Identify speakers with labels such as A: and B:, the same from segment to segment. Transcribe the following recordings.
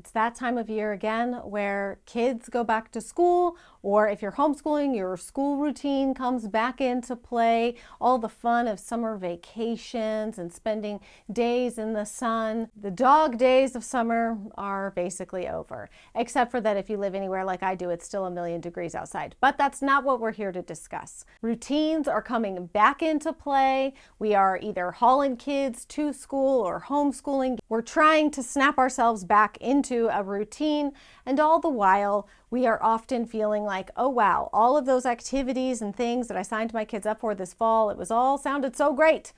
A: It's that time of year again where kids go back to school, or if you're homeschooling, your school routine comes back into play. All the fun of summer vacations and spending days in the sun. The dog days of summer are basically over, except for that if you live anywhere like I do, it's still 1,000,000 degrees outside. But that's not what we're here to discuss. Routines are coming back into play. We are either hauling kids to school or homeschooling. We're trying to snap ourselves back into a routine, and all the while we are often feeling like, oh wow, all of those activities and things that I signed my kids up for this fall, it was all sounded so great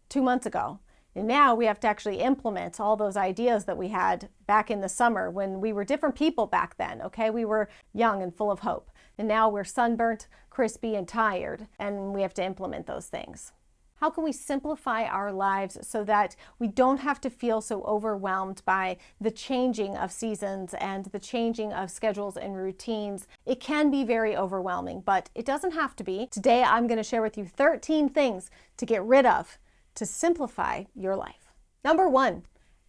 A: 2 months ago. And now we have to actually implement all those ideas that we had back in the summer when we were different people back then, okay? We were young and full of hope. And now we're sunburnt, crispy, and tired, and we have to implement those things. How can we simplify our lives so that we don't have to feel so overwhelmed by the changing of seasons and the changing of schedules and routines? It can be very overwhelming, but it doesn't have to be. Today, I'm going to share with you 13 things to get rid of to simplify your life. Number 1,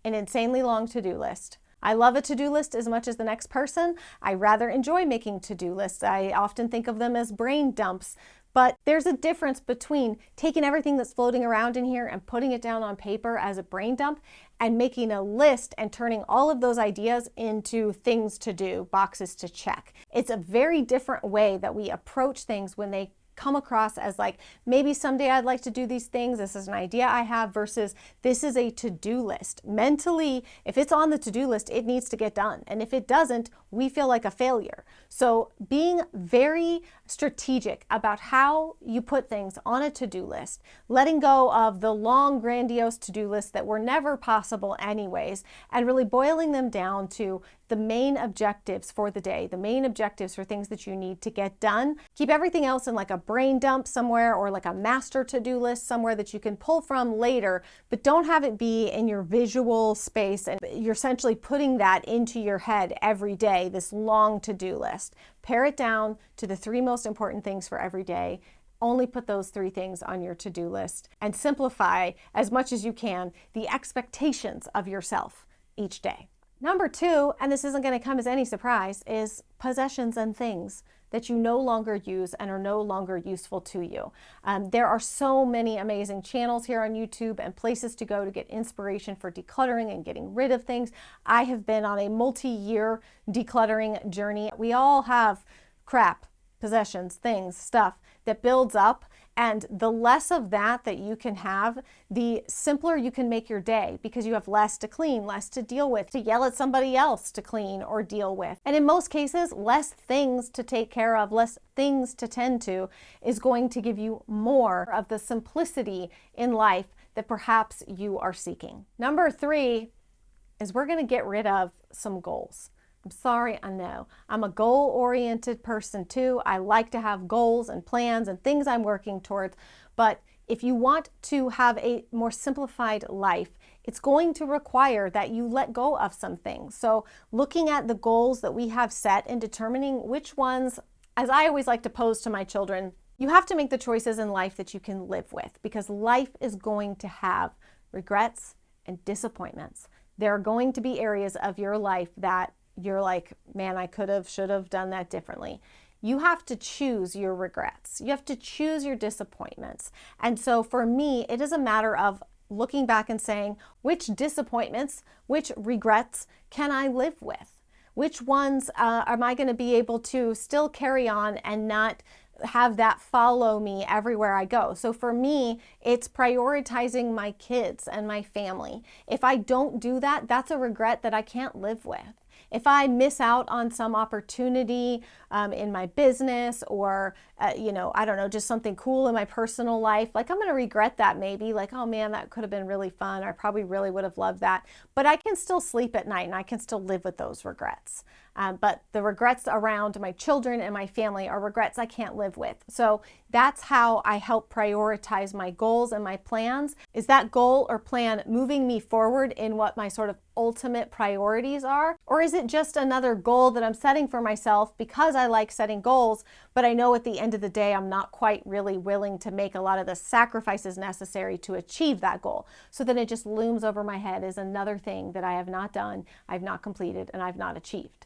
A: an insanely long to-do list. I love a to-do list as much as the next person. I rather enjoy making to-do lists. I often think of them as brain dumps. But there's a difference between taking everything that's floating around in here and putting it down on paper as a brain dump and making a list and turning all of those ideas into things to do, boxes to check. It's a very different way that we approach things when they come across as like, maybe someday I'd like to do these things. This is an idea I have versus this is a to-do list. Mentally, if it's on the to-do list, it needs to get done. And if it doesn't, we feel like a failure. So being very strategic about how you put things on a to-do list, letting go of the long, grandiose to-do lists that were never possible anyways, and really boiling them down to the main objectives for the day, the main objectives for things that you need to get done. Keep everything else in like a brain dump somewhere or like a master to-do list somewhere that you can pull from later, but don't have it be in your visual space and you're essentially putting that into your head every day, this long to-do list. Pare it down to the 3 most important things for every day. Only put those 3 things on your to-do list and simplify as much as you can the expectations of yourself each day. Number 2, and this isn't going to come as any surprise, is possessions and things that you no longer use and are no longer useful to you. There are so many amazing channels here on YouTube and places to go to get inspiration for decluttering and getting rid of things. I have been on a multi-year decluttering journey. We all have crap, possessions, things, stuff that builds up, and the less of that you can have, the simpler you can make your day because you have less to clean, less to deal with, to yell at somebody else to clean or deal with. And in most cases, less things to take care of, less things to tend to is going to give you more of the simplicity in life that perhaps you are seeking. Number 3 is we're going to get rid of some goals. I'm sorry, I know. I'm a goal-oriented person too. I like to have goals and plans and things I'm working towards. But if you want to have a more simplified life, it's going to require that you let go of some things. So looking at the goals that we have set and determining which ones, as I always like to pose to my children, you have to make the choices in life that you can live with because life is going to have regrets and disappointments. There are going to be areas of your life that you're like, man, I could have, should have done that differently. You have to choose your regrets. You have to choose your disappointments. And so for me, it is a matter of looking back and saying, which disappointments, which regrets can I live with? Which ones am I going to be able to still carry on and not have that follow me everywhere I go? So for me, it's prioritizing my kids and my family. If I don't do that, that's a regret that I can't live with. If I miss out on some opportunity in my business or, I don't know, just something cool in my personal life, like I'm going to regret that maybe, like, oh man, that could have been really fun. I probably really would have loved that. But I can still sleep at night and I can still live with those regrets. But the regrets around my children and my family are regrets I can't live with. So that's how I help prioritize my goals and my plans. Is that goal or plan moving me forward in what my sort of ultimate priorities are? Or is it just another goal that I'm setting for myself because I like setting goals, but I know at the end of the day, I'm not quite really willing to make a lot of the sacrifices necessary to achieve that goal. So then it just looms over my head as another thing that I have not done, I've not completed, and I've not achieved.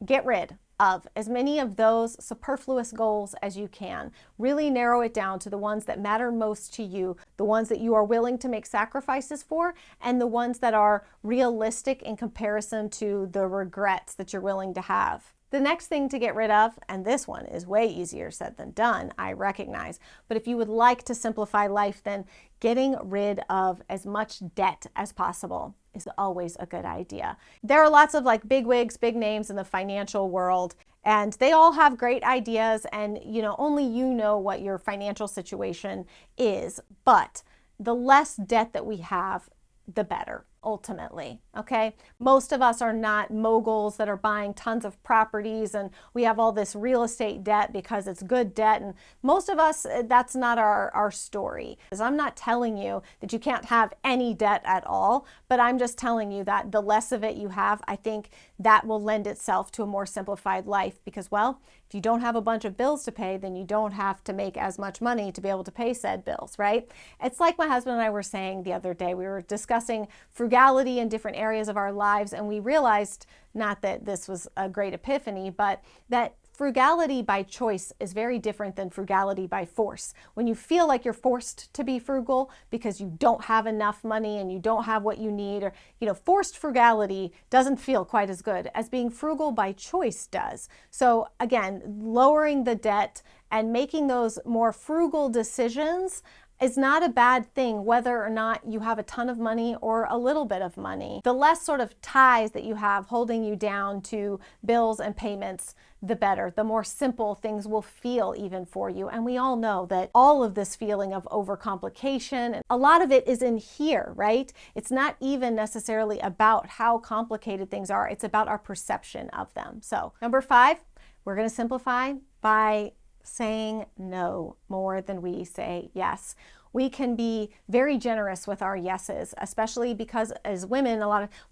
A: Get rid of as many of those superfluous goals as you can. Really narrow it down to the ones that matter most to you, the ones that you are willing to make sacrifices for, and the ones that are realistic in comparison to the regrets that you're willing to have. The next thing to get rid of, and this one is way easier said than done, I recognize, but if you would like to simplify life, then getting rid of as much debt as possible is always a good idea. There are lots of like big wigs, big names in the financial world, and they all have great ideas, and only you know what your financial situation is, but the less debt that we have, the better, ultimately, okay? Most of us are not moguls that are buying tons of properties and we have all this real estate debt because it's good debt, and most of us, that's not our story. I'm not telling you that you can't have any debt at all, but I'm just telling you that the less of it you have, I think that will lend itself to a more simplified life because, well, if you don't have a bunch of bills to pay, then you don't have to make as much money to be able to pay said bills, right? It's like my husband and I were saying the other day. We were discussing frugality in different areas of our lives, and we realized, not that this was a great epiphany, but that frugality by choice is very different than frugality by force. When you feel like you're forced to be frugal because you don't have enough money and you don't have what you need, or forced frugality doesn't feel quite as good as being frugal by choice does. So again, lowering the debt and making those more frugal decisions is not a bad thing, whether or not you have a ton of money or a little bit of money. The less sort of ties that you have holding you down to bills and payments, the better. The more simple things will feel even for you. And we all know that all of this feeling of overcomplication, and a lot of it is in here, right? It's not even necessarily about how complicated things are. It's about our perception of them. So number 5, we're going to simplify by saying no more than we say yes. We can be very generous with our yeses, especially because as women,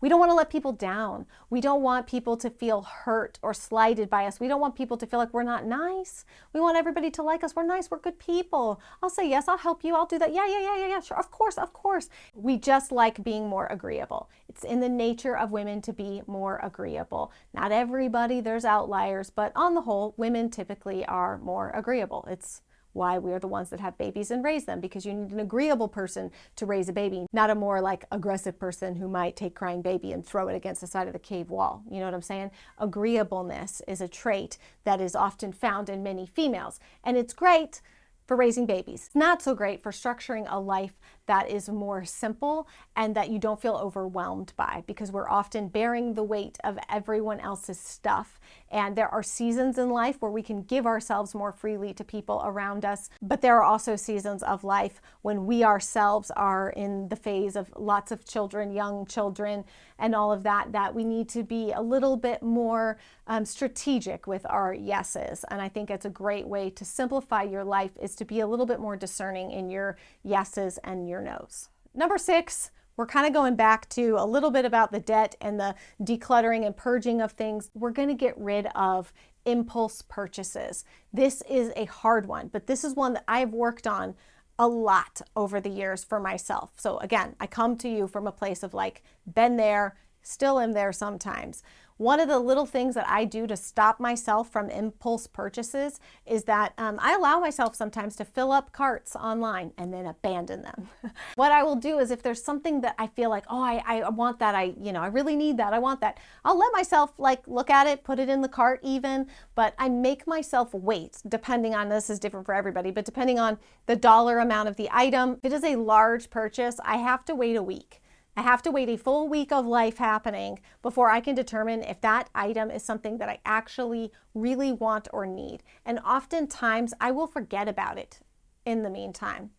A: we don't want to let people down. We don't want people to feel hurt or slighted by us. We don't want people to feel like we're not nice. We want everybody to like us. We're nice. We're good people. I'll say yes. I'll help you. I'll do that. Yeah. Sure. Of course. We just like being more agreeable. It's in the nature of women to be more agreeable. Not everybody, there's outliers, but on the whole, women typically are more agreeable. It's why we are the ones that have babies and raise them, because you need an agreeable person to raise a baby, not a more like aggressive person who might take crying baby and throw it against the side of the cave wall. You know what I'm saying? Agreeableness is a trait that is often found in many females, and it's great for raising babies. It's not so great for structuring a life that is more simple and that you don't feel overwhelmed by, because we're often bearing the weight of everyone else's stuff. And there are seasons in life where we can give ourselves more freely to people around us, but there are also seasons of life when we ourselves are in the phase of lots of children, young children, and all of that, that we need to be a little bit more strategic with our yeses. And I think it's a great way to simplify your life, is to be a little bit more discerning in your yeses and your nos. Number 6, we're kind of going back to a little bit about the debt and the decluttering and purging of things. We're going to get rid of impulse purchases. This is a hard one, but this is one that I've worked on a lot over the years for myself. So again, I come to you from a place of like, been there, still am there sometimes. One of the little things that I do to stop myself from impulse purchases is that I allow myself sometimes to fill up carts online and then abandon them. What I will do is, if there's something that I feel like, oh, I want that, I really need that, I want that, I'll let myself like look at it, put it in the cart even, but I make myself wait, depending on, this is different for everybody, but depending on the dollar amount of the item. If it is a large purchase, I have to wait a week. I have to wait a full week of life happening before I can determine if that item is something that I actually really want or need. And oftentimes I will forget about it in the meantime.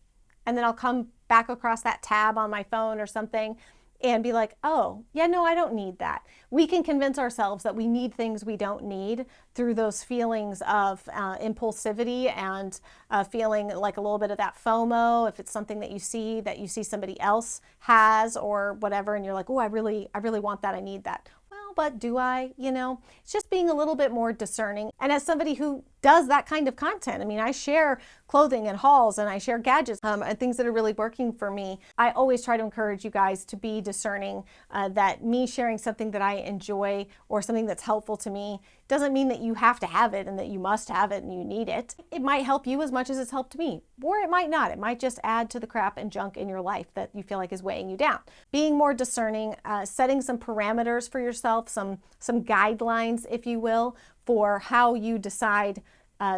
A: And then I'll come back across that tab on my phone or something, and be like, oh, yeah, no, I don't need that. We can convince ourselves that we need things we don't need through those feelings of impulsivity and feeling like a little bit of that FOMO. If it's something that you see somebody else has or whatever, and you're like, oh, I really want that. I need that. Well, but do I? It's just being a little bit more discerning. And as somebody who does that kind of content, I mean, I share clothing and hauls and I share gadgets and things that are really working for me. I always try to encourage you guys to be discerning that me sharing something that I enjoy or something that's helpful to me doesn't mean that you have to have it and that you must have it and you need it. It might help you as much as it's helped me, or it might not. It might just add to the crap and junk in your life that you feel like is weighing you down. Being more discerning, setting some parameters for yourself, some guidelines, if you will, for how you decide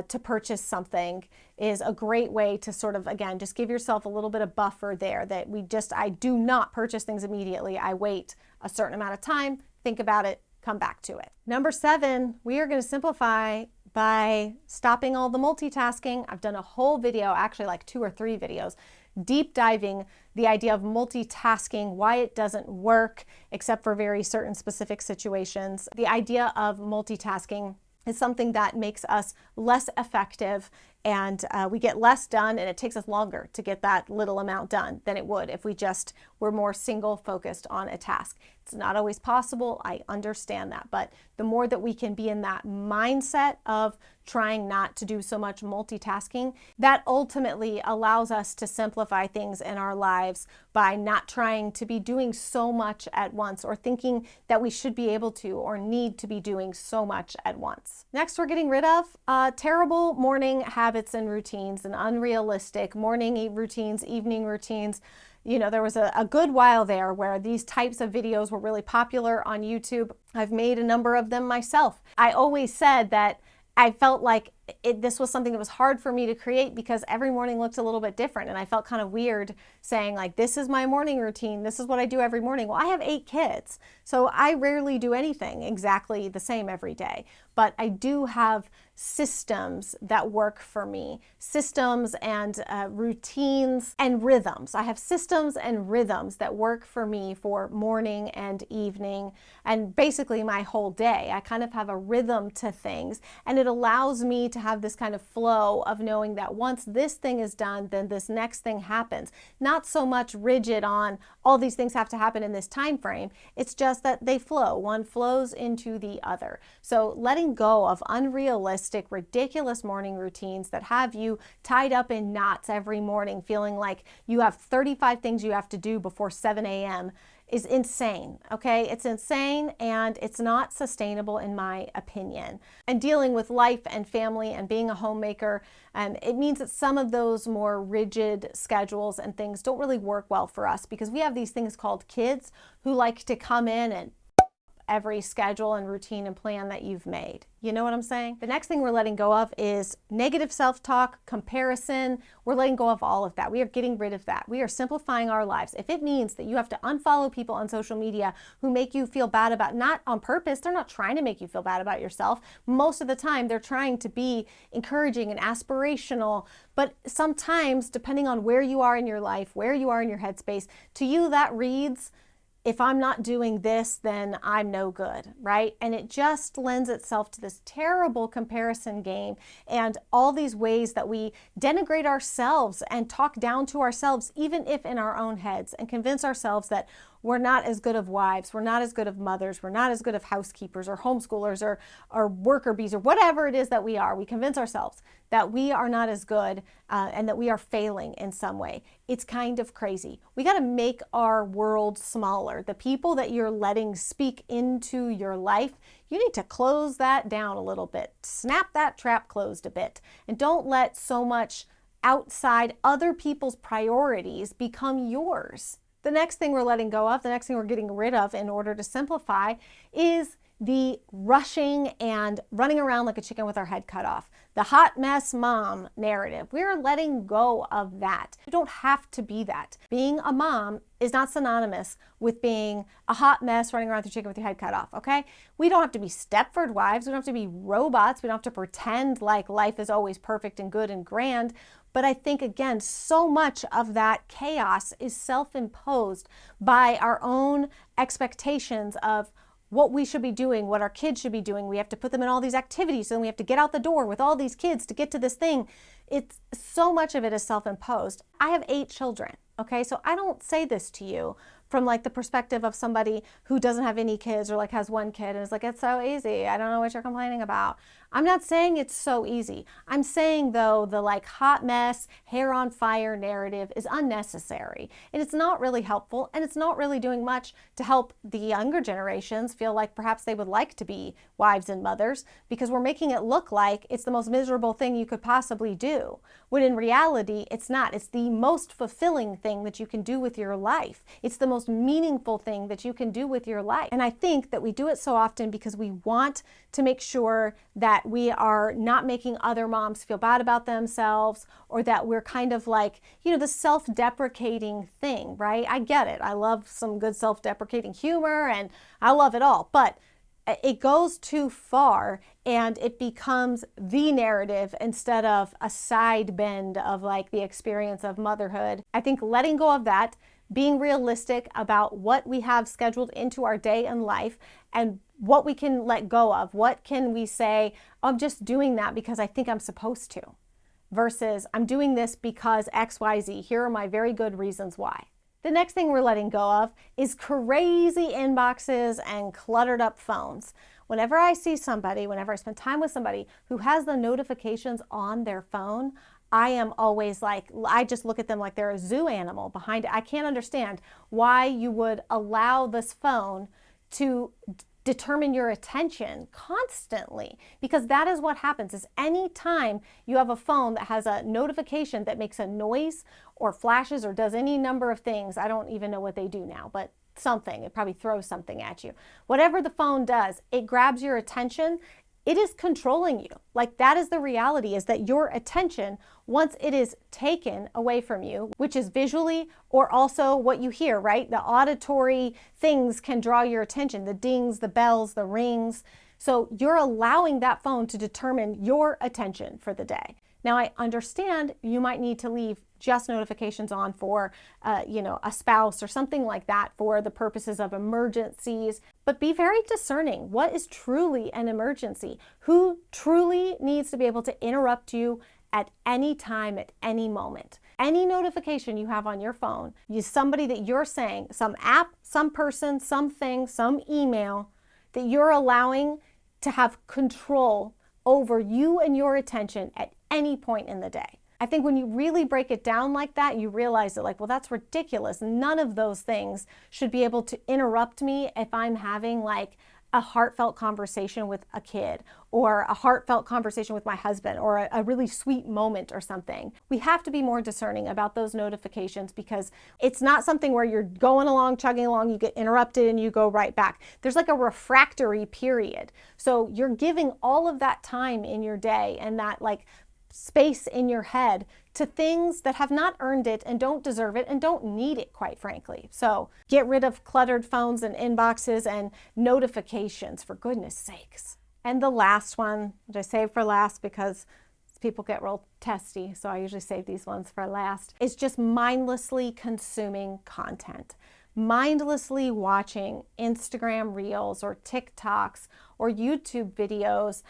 A: to purchase something is a great way to sort of, again, just give yourself a little bit of buffer there that I do not purchase things immediately. I wait a certain amount of time, think about it, come back to it. Number 7, we are going to simplify by stopping all the multitasking. I've done a whole video, actually like 2 or 3 videos, deep diving the idea of multitasking, why it doesn't work except for very certain specific situations. The idea of multitasking is something that makes us less effective and we get less done, and it takes us longer to get that little amount done than it would if we just were more single focused on a task. It's not always possible, I understand that, but the more that we can be in that mindset of trying not to do so much multitasking, that ultimately allows us to simplify things in our lives by not trying to be doing so much at once or thinking that we should be able to or need to be doing so much at once. Next, we're getting rid of terrible morning habits and routines and unrealistic morning routines, evening routines. There was a good while there where these types of videos were really popular on YouTube. I've made a number of them myself. I always said that I felt like this was something that was hard for me to create because every morning looked a little bit different, and I felt kind of weird saying like, this is my morning routine, this is what I do every morning. Well, I have 8 kids, so I rarely do anything exactly the same every day, but I do have systems that work for me, systems and routines and rhythms. I have systems and rhythms that work for me for morning and evening and basically my whole day. I kind of have a rhythm to things, and it allows me to have this kind of flow of knowing that once this thing is done, then this next thing happens. Not so much rigid on all these things have to happen in this time frame. It's just that they flow. One flows into the other. So letting go of unrealistic, ridiculous morning routines that have you tied up in knots every morning, feeling like you have 35 things you have to do before 7 a.m. is insane, okay? It's insane and it's not sustainable in my opinion. And dealing with life and family and being a homemaker, it means that some of those more rigid schedules and things don't really work well for us because we have these things called kids who like to come in and every schedule and routine and plan that you've made. You know what I'm saying? The next thing we're letting go of is negative self-talk, comparison. We're letting go of all of that. We are getting rid of that. We are simplifying our lives. If it means that you have to unfollow people on social media who make you feel bad about, not on purpose, they're not trying to make you feel bad about yourself. Most of the time, they're trying to be encouraging and aspirational. But sometimes, depending on where you are in your life, where you are in your headspace, to you that reads, if I'm not doing this, then I'm no good, right? And it just lends itself to this terrible comparison game and all these ways that we denigrate ourselves and talk down to ourselves, even if in our own heads, and convince ourselves that we're not as good of wives, we're not as good of mothers, we're not as good of housekeepers or homeschoolers or worker bees or whatever it is that we are. We convince ourselves that we are not as good and that we are failing in some way. It's kind of crazy. We got to make our world smaller. The people that you're letting speak into your life, you need to close that down a little bit. Snap that trap closed a bit. And don't let so much outside other people's priorities become yours. The next thing we're letting go of, the next thing we're getting rid of in order to simplify is the rushing and running around like a chicken with our head cut off. the hot mess mom narrative. We're letting go of that. You don't have to be that. Being a mom is not synonymous with being a hot mess running around the chicken with your head cut off, okay? We don't have to be Stepford wives. We don't have to be robots. We don't have to pretend like life is always perfect and good and grand. But I think, again, so much of that chaos is self-imposed by our own expectations of what we should be doing, what our kids should be doing. We have to put them in all these activities, and we have to get out the door with all these kids to get to this thing. It's so much of it is self-imposed. I have 8 children, okay? So I don't say this to you from like the perspective of somebody who doesn't have any kids or like has 1 kid and is like, it's so easy. I don't know what you're complaining about. I'm not saying it's so easy. I'm saying though, the like hot mess, hair on fire narrative is unnecessary, and it's not really helpful, and it's not really doing much to help the younger generations feel like perhaps they would like to be wives and mothers, because we're making it look like it's the most miserable thing you could possibly do, when in reality it's not. It's the most fulfilling thing that you can do with your life. It's the most meaningful thing that you can do with your life. And I think that we do it so often because we want to make sure that we are not making other moms feel bad about themselves, or that we're kind of like, you know, the self-deprecating thing, right? I get it. I love some good self-deprecating humor and I love it all, but it goes too far and it becomes the narrative instead of a side bend of like the experience of motherhood. I think letting go of that, being realistic about what we have scheduled into our day and life, and what we can let go of. What can we say, I'm just doing that because I think I'm supposed to, versus I'm doing this because XYZ. Here are my very good reasons why. The next thing we're letting go of is crazy inboxes and cluttered up phones. Whenever I see somebody, whenever I spend time with somebody who has the notifications on their phone, I am always like, I just look at them like they're a zoo animal behind it. I can't understand why you would allow this phone to determine your attention constantly, because that is what happens. Is any time you have a phone that has a notification that makes a noise or flashes or does any number of things, I don't even know what they do now, but something, it probably throws something at you. Whatever the phone does, it grabs your attention. It is controlling you. Like, that is the reality, is that your attention, once it is taken away from you, which is visually or also what you hear, right? The auditory things can draw your attention, the dings, the bells, the rings. So you're allowing that phone to determine your attention for the day. Now, I understand you might need to leave just notifications on for, a spouse or something like that for the purposes of emergencies, but be very discerning. What is truly an emergency? Who truly needs to be able to interrupt you at any time, at any moment? Any notification you have on your phone, somebody that you're saying, some app, some person, something, some email that you're allowing to have control over you and your attention at any point in the day. I think when you really break it down like that, you realize that, like, well, that's ridiculous. None of those things should be able to interrupt me if I'm having like a heartfelt conversation with a kid, or a heartfelt conversation with my husband, or a really sweet moment or something. We have to be more discerning about those notifications, because it's not something where you're going along, chugging along, you get interrupted and you go right back. There's like a refractory period. So you're giving all of that time in your day and that like space in your head to things that have not earned it and don't deserve it and don't need it, quite frankly. So get rid of cluttered phones and inboxes and notifications, for goodness sakes. And the last one, which I saved for last because people get real testy, so I usually save these ones for last, is just mindlessly consuming content. Mindlessly watching Instagram Reels or TikToks or YouTube videos,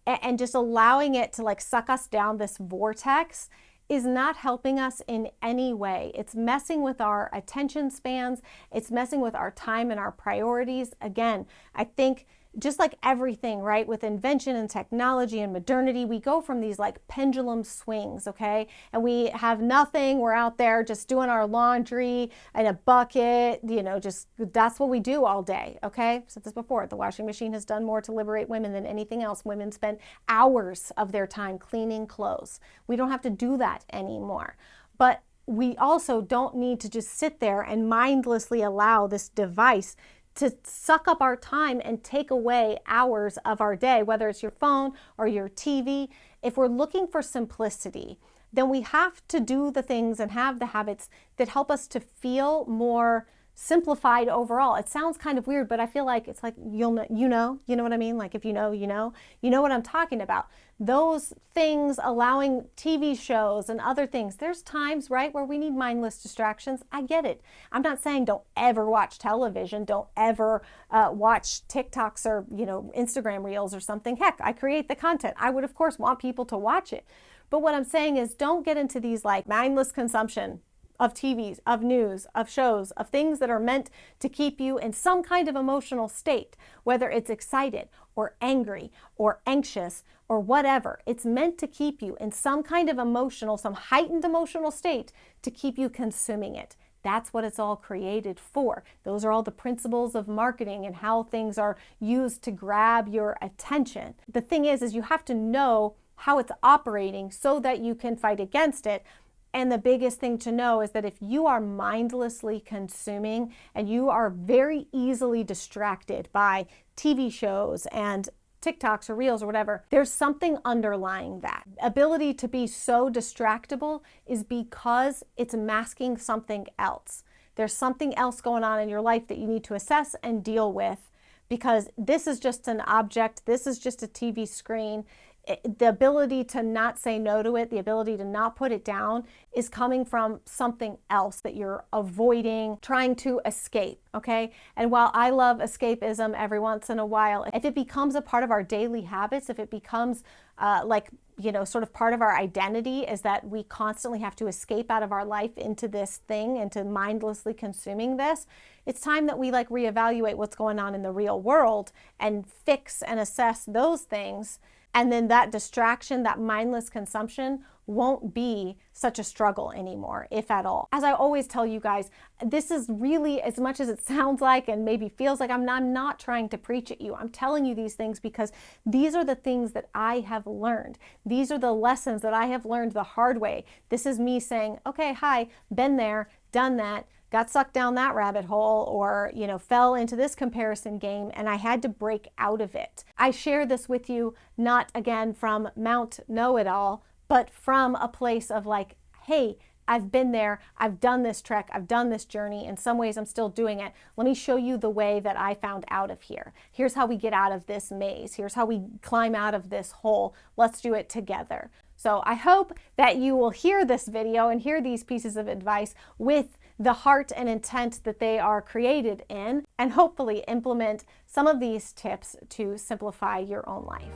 A: and just allowing it to like suck us down this vortex is not helping us in any way. It's messing with our attention spans. It's messing with our time and our priorities. Again, I think just like everything, right, with invention and technology and modernity, we go from these like pendulum swings, okay? And we have nothing. We're out there just doing our laundry in a bucket, just that's what we do all day, okay? I've said this before. The washing machine has done more to liberate women than anything else. Women spend hours of their time cleaning clothes. We don't have to do that anymore. But we also don't need to just sit there and mindlessly allow this device to suck up our time and take away hours of our day, whether it's your phone or your TV. if we're looking for simplicity, then we have to do the things and have the habits that help us to feel more simplified overall. It sounds kind of weird, but I feel like it's like you know what I mean? Like if you know what I'm talking about. Those things, allowing TV shows and other things. There's times, right, where we need mindless distractions. I get it. I'm not saying don't ever watch television, don't ever watch TikToks or, Instagram reels or something. Heck, I create the content. I would, of course, want people to watch it. But what I'm saying is don't get into these like mindless consumption of TVs, of news, of shows, of things that are meant to keep you in some kind of emotional state, whether it's excited or angry or anxious or whatever. It's meant to keep you in some kind of some heightened emotional state to keep you consuming it. That's what it's all created for. Those are all the principles of marketing and how things are used to grab your attention. The thing is you have to know how it's operating so that you can fight against it. And the biggest thing to know is that if you are mindlessly consuming and you are very easily distracted by TV shows and TikToks or Reels or whatever, there's something underlying that. Ability to be so distractible is because it's masking something else. There's something else going on in your life that you need to assess and deal with, because this is just an object, this is just a TV screen. The ability to not say no to it, the ability to not put it down is coming from something else that you're avoiding, trying to escape, okay? And while I love escapism every once in a while, if it becomes a part of our daily habits, if it becomes sort of part of our identity, is that we constantly have to escape out of our life into this thing, into mindlessly consuming this, it's time that we reevaluate what's going on in the real world and fix and assess those things. And then that distraction, that mindless consumption won't be such a struggle anymore, if at all. As I always tell you guys, this is really, as much as it sounds like and maybe feels like, I'm not trying to preach at you. I'm telling you these things because these are the things that I have learned. These are the lessons that I have learned the hard way. This is me saying, okay, hi, been there, done that, got sucked down that rabbit hole, or, fell into this comparison game, and I had to break out of it. I share this with you, not again from Mount Know-It-All, but from a place of hey, I've been there, I've done this trek, I've done this journey. In some ways, I'm still doing it. Let me show you the way that I found out of here. Here's how we get out of this maze. Here's how we climb out of this hole. Let's do it together. So I hope that you will hear this video and hear these pieces of advice with the heart and intent that they are created in, and hopefully implement some of these tips to simplify your own life.